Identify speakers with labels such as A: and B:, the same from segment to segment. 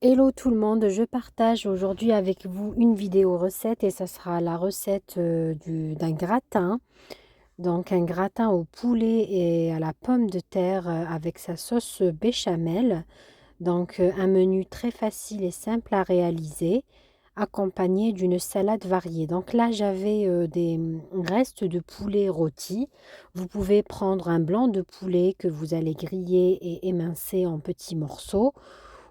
A: Hello tout le monde, je partage aujourd'hui avec vous une vidéo recette et ça sera la recette d'un gratin. Donc un gratin au poulet et à la pomme de terre avec sa sauce béchamel. Donc un menu très facile et simple à réaliser, accompagné d'une salade variée. Donc là j'avais des restes de poulet rôti. Vous pouvez prendre un blanc de poulet que vous allez griller et émincer en petits morceaux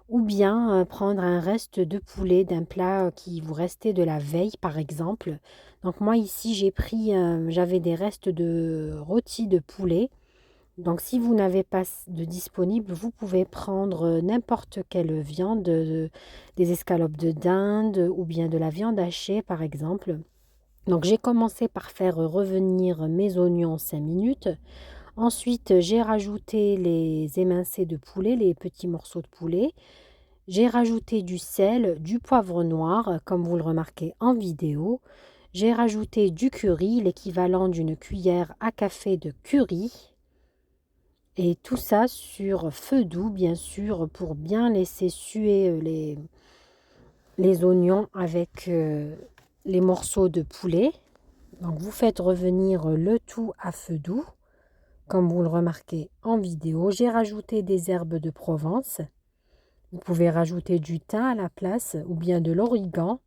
A: ou bien prendre un reste de poulet d'un plat qui vous restait de la veille, par exemple. Donc moi ici, j'avais des restes de rôti de poulet. Donc si vous n'avez pas de disponible, vous pouvez prendre n'importe quelle viande, des escalopes de dinde ou bien de la viande hachée, par exemple. Donc j'ai commencé par faire revenir mes oignons 5 minutes. Ensuite, j'ai rajouté les émincés de poulet, les petits morceaux de poulet. J'ai rajouté du sel, du poivre noir, comme vous le remarquez en vidéo. J'ai rajouté du curry, l'équivalent d'une cuillère à café de curry. Et tout ça sur feu doux, bien sûr, pour bien laisser suer les oignons avec les morceaux de poulet. Donc vous faites revenir le tout à feu doux, comme vous le remarquez en vidéo. J'ai rajouté des herbes de Provence. Vous pouvez rajouter du thym à la place ou bien de l'origan.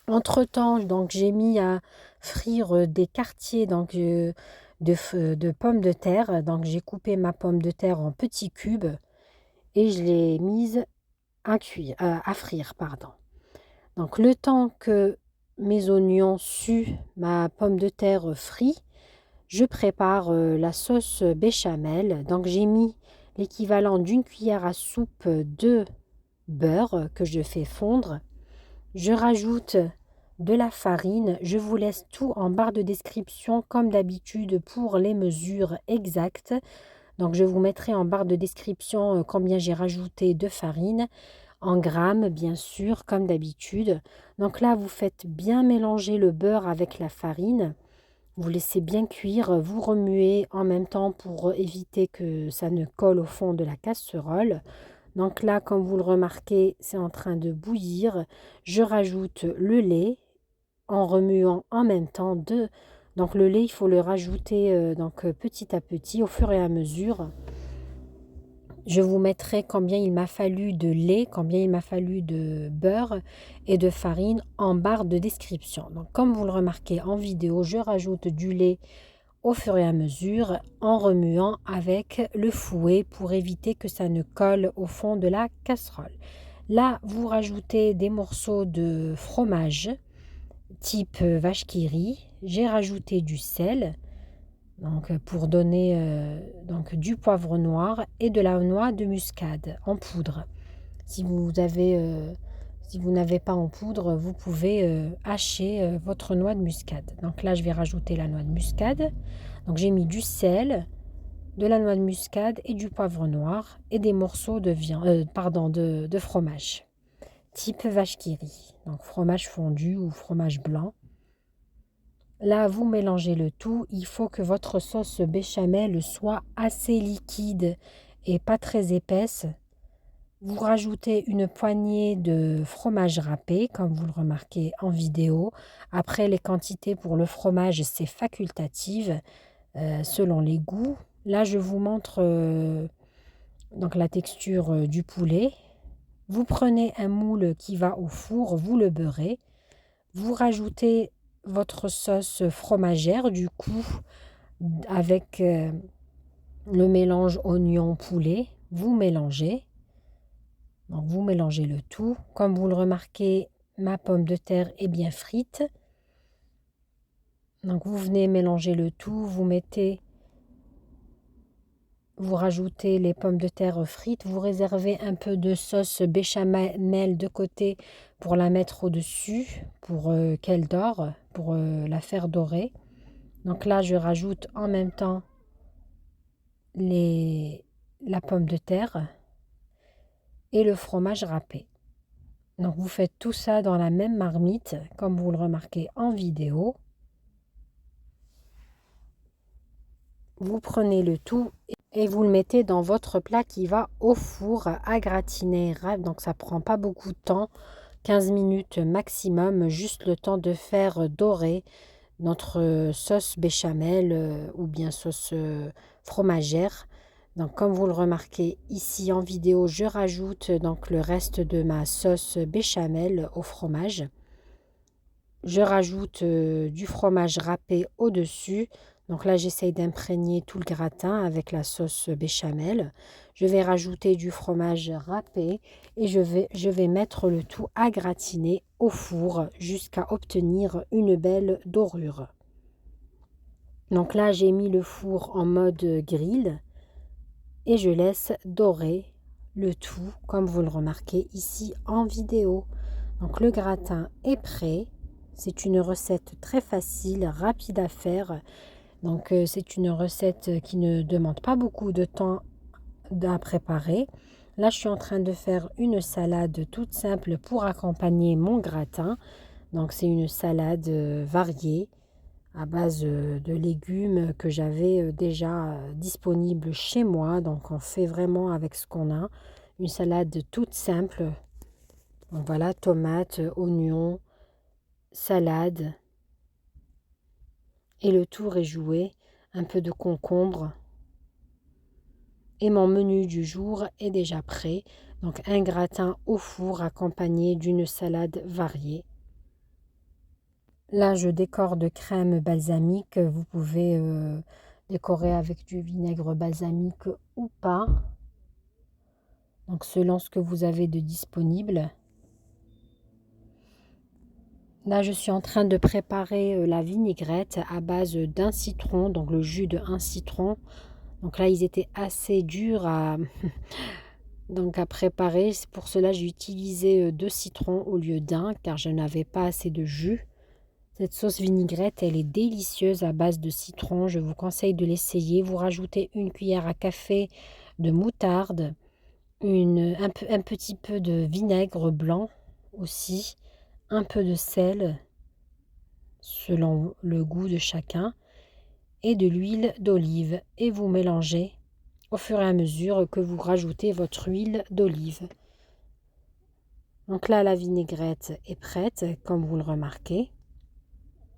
A: Entre-temps, donc j'ai mis à frire des quartiers de pommes de terre. Donc j'ai coupé ma pomme de terre en petits cubes et je l'ai mise à frire, pardon. Donc le temps que mes oignons suent ma pomme de terre frit, je prépare la sauce béchamel. Donc j'ai mis l'équivalent d'une cuillère à soupe de beurre que je fais fondre. Je rajoute de la farine. Je vous laisse tout en barre de description comme d'habitude pour les mesures exactes. Donc je vous mettrai en barre de description combien j'ai rajouté de farine en grammes bien sûr comme d'habitude. Donc là vous faites bien mélanger le beurre avec la farine. Vous laissez bien cuire, vous remuez en même temps pour éviter que ça ne colle au fond de la casserole. Donc là, comme vous le remarquez, c'est en train de bouillir. Je rajoute le lait en remuant en même temps. Donc le lait, il faut le rajouter petit à petit au fur et à mesure. Je vous mettrai combien il m'a fallu de lait, combien il m'a fallu de beurre et de farine en barre de description. Donc comme vous le remarquez en vidéo, je rajoute du lait au fur et à mesure en remuant avec le fouet pour éviter que ça ne colle au fond de la casserole. Là, vous rajoutez des morceaux de fromage type vache qui rit. J'ai rajouté du sel donc pour donner du poivre noir et de la noix de muscade en poudre. Si vous n'avez pas en poudre, vous pouvez hacher votre noix de muscade. Donc là, je vais rajouter la noix de muscade. Donc j'ai mis du sel, de la noix de muscade et du poivre noir et des morceaux de fromage type vache qui rit. Donc fromage fondu ou fromage blanc. Là, vous mélangez le tout. Il faut que votre sauce béchamel soit assez liquide et pas très épaisse. Vous rajoutez une poignée de fromage râpé, comme vous le remarquez en vidéo. Après, les quantités pour le fromage, c'est facultatif selon les goûts. Là, je vous montre donc la texture du poulet. Vous prenez un moule qui va au four, vous le beurrez. Vous rajoutez votre sauce fromagère, du coup, avec le mélange oignon-poulet. Vous mélangez. Donc, vous mélangez le tout. Comme vous le remarquez, ma pomme de terre est bien frite. Donc, vous venez mélanger le tout. Vous rajoutez les pommes de terre frites. Vous réservez un peu de sauce béchamel de côté pour la mettre au-dessus, pour qu'elle dore, pour la faire dorer. Donc là, je rajoute en même temps la pomme de terre et le fromage râpé. Donc vous faites tout ça dans la même marmite, comme vous le remarquez en vidéo. Vous prenez le tout et vous le mettez dans votre plat qui va au four à gratiner. Donc ça prend pas beaucoup de temps, 15 minutes maximum, juste le temps de faire dorer notre sauce béchamel ou bien sauce fromagère. Donc comme vous le remarquez ici en vidéo, je rajoute donc le reste de ma sauce béchamel au fromage. Je rajoute du fromage râpé au-dessus. Donc là, j'essaye d'imprégner tout le gratin avec la sauce béchamel. Je vais rajouter du fromage râpé et je vais mettre le tout à gratiner au four jusqu'à obtenir une belle dorure. Donc là, j'ai mis le four en mode grill et je laisse dorer le tout, comme vous le remarquez ici en vidéo. Donc le gratin est prêt. C'est une recette très facile, rapide à faire. Donc c'est une recette qui ne demande pas beaucoup de temps à préparer. Là, je suis en train de faire une salade toute simple pour accompagner mon gratin. Donc c'est une salade variée à base de légumes que j'avais déjà disponibles chez moi. Donc on fait vraiment avec ce qu'on a. Une salade toute simple. Donc voilà, tomates, oignons, salade. Et le tour est joué. Un peu de concombre. Et mon menu du jour est déjà prêt. Donc un gratin au four accompagné d'une salade variée. Là, je décore de crème balsamique. Vous pouvez décorer avec du vinaigre balsamique ou pas. Donc selon ce que vous avez de disponible. Là, je suis en train de préparer la vinaigrette à base d'un citron, donc le jus d'un citron. Donc là, ils étaient assez durs à, donc à préparer. Pour cela, j'ai utilisé 2 citrons au lieu d'un, car je n'avais pas assez de jus. Cette sauce vinaigrette, elle est délicieuse à base de citron. Je vous conseille de l'essayer. Vous rajoutez une cuillère à café de moutarde, un petit peu de vinaigre blanc aussi, un peu de sel selon le goût de chacun et de l'huile d'olive. Et vous mélangez au fur et à mesure que vous rajoutez votre huile d'olive. Donc là, la vinaigrette est prête, comme vous le remarquez.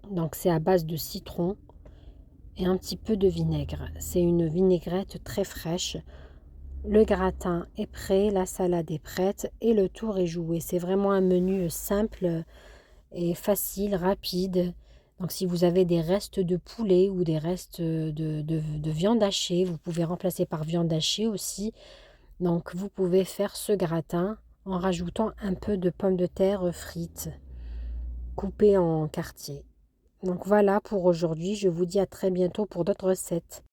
A: Donc c'est à base de citron et un petit peu de vinaigre. C'est une vinaigrette très fraîche. Le gratin est prêt, la salade est prête et le tour est joué. C'est vraiment un menu simple et facile, rapide. Donc si vous avez des restes de poulet ou des restes de viande hachée, vous pouvez remplacer par viande hachée aussi. Donc vous pouvez faire ce gratin en rajoutant un peu de pommes de terre frites coupées en quartiers. Donc voilà pour aujourd'hui, je vous dis à très bientôt pour d'autres recettes.